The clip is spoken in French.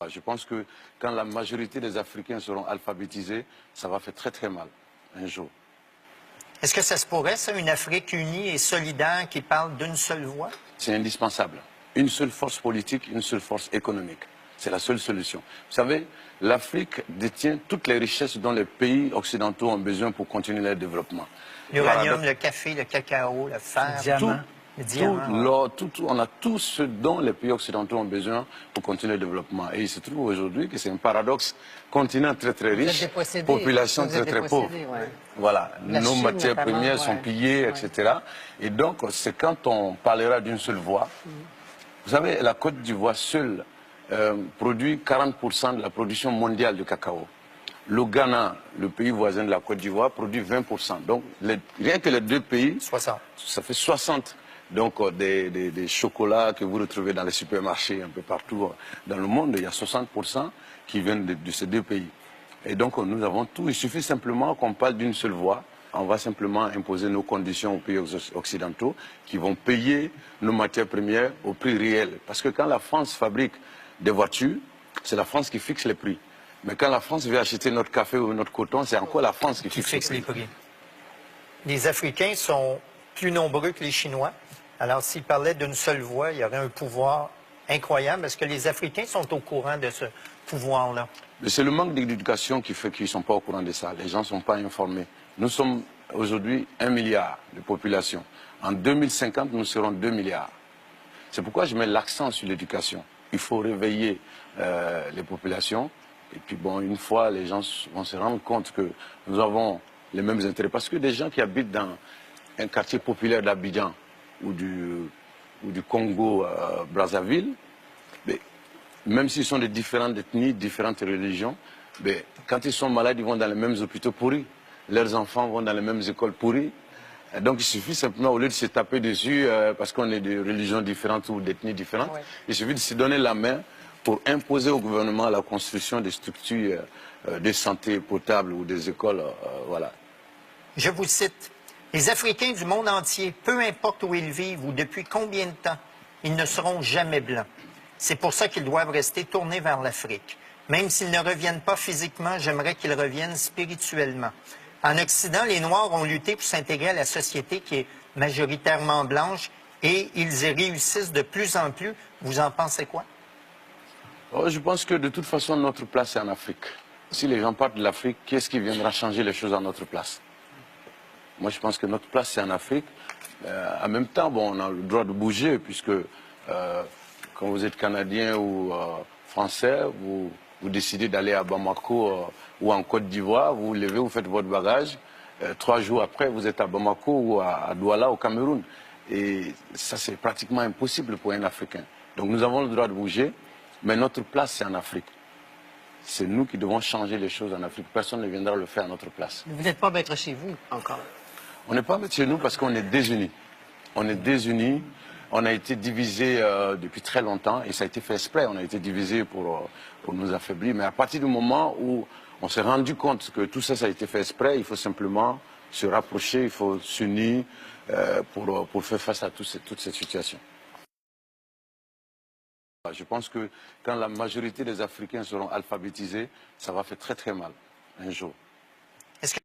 Je pense que quand la majorité des Africains seront alphabétisés, ça va faire très très mal un jour. Est-ce que ça se pourrait, ça, une Afrique unie et solidaire qui parle d'une seule voix? C'est indispensable. Une seule force politique, une seule force économique. C'est la seule solution. Vous savez, l'Afrique détient toutes les richesses dont les pays occidentaux ont besoin pour continuer leur développement. L'uranium, le café, le cacao, le fer, le diamant. On a tout ce dont les pays occidentaux ont besoin pour continuer le développement. Et il se trouve aujourd'hui que c'est un paradoxe. Continent très très riche, population très très pauvre. Ouais. Voilà, nos matières premières sont pillées, etc. Et donc, c'est quand on parlera d'une seule voix. Vous savez, la Côte d'Ivoire seule produit 40% de la production mondiale de cacao. Le Ghana, le pays voisin de la Côte d'Ivoire, produit 20%. Donc, rien que les deux pays, 60. Ça fait 60. Donc, des chocolats que vous retrouvez dans les supermarchés un peu partout dans le monde, il y a 60% qui viennent de ces deux pays. Et donc, nous avons tout. Il suffit simplement qu'on parle d'une seule voix. On va simplement imposer nos conditions aux pays occidentaux qui vont payer nos matières premières au prix réel. Parce que quand la France fabrique des voitures, c'est la France qui fixe les prix. Mais quand la France veut acheter notre café ou notre coton, c'est encore la France qui fixe les prix. Les Africains sont plus nombreux que les Chinois. Alors, s'ils parlaient d'une seule voix, il y aurait un pouvoir incroyable. Est-ce que les Africains sont au courant de ce pouvoir-là? C'est le manque d'éducation qui fait qu'ils ne sont pas au courant de ça. Les gens ne sont pas informés. Nous sommes aujourd'hui 1 milliard de population. En 2050, nous serons 2 milliards. C'est pourquoi je mets l'accent sur l'éducation. Il faut réveiller les populations. Et puis, bon, une fois, les gens vont se rendre compte que nous avons les mêmes intérêts. Parce que des gens qui habitent dans un quartier populaire d'Abidjan ou du Congo, Brazzaville, même s'ils sont de différentes ethnies, différentes religions, quand ils sont malades, ils vont dans les mêmes hôpitaux pourris. Leurs enfants vont dans les mêmes écoles pourries. Donc il suffit simplement, au lieu de se taper dessus, parce qu'on est de religions différentes ou d'ethnies différentes, il suffit de se donner la main pour imposer au gouvernement la construction des structures de santé potable ou des écoles. Voilà. Je vous cite. Les Africains du monde entier, peu importe où ils vivent ou depuis combien de temps, ils ne seront jamais blancs. C'est pour ça qu'ils doivent rester tournés vers l'Afrique. Même s'ils ne reviennent pas physiquement, j'aimerais qu'ils reviennent spirituellement. En Occident, les Noirs ont lutté pour s'intégrer à la société qui est majoritairement blanche et ils y réussissent de plus en plus. Vous en pensez quoi? Je pense que de toute façon, notre place est en Afrique. Si les gens partent de l'Afrique, qu'est-ce qui viendra changer les choses à notre place? Moi, je pense que notre place, c'est en Afrique. En même temps, bon, on a le droit de bouger, puisque quand vous êtes Canadien ou Français, vous décidez d'aller à Bamako ou en Côte d'Ivoire, vous vous levez, vous faites votre bagage. 3 jours après, vous êtes à Bamako ou à Douala, au Cameroun. Et ça, c'est pratiquement impossible pour un Africain. Donc nous avons le droit de bouger, mais notre place, c'est en Afrique. C'est nous qui devons changer les choses en Afrique. Personne ne viendra le faire à notre place. Vous n'êtes pas maître chez vous encore? On n'est pas maître chez nous parce qu'on est désunis. On est désunis. On a été divisés depuis très longtemps et ça a été fait exprès. On a été divisés pour nous affaiblir. Mais à partir du moment où on s'est rendu compte que tout ça, ça a été fait exprès, il faut simplement se rapprocher, il faut s'unir pour faire face à toute cette situation. Je pense que quand la majorité des Africains seront alphabétisés, ça va faire très très mal un jour.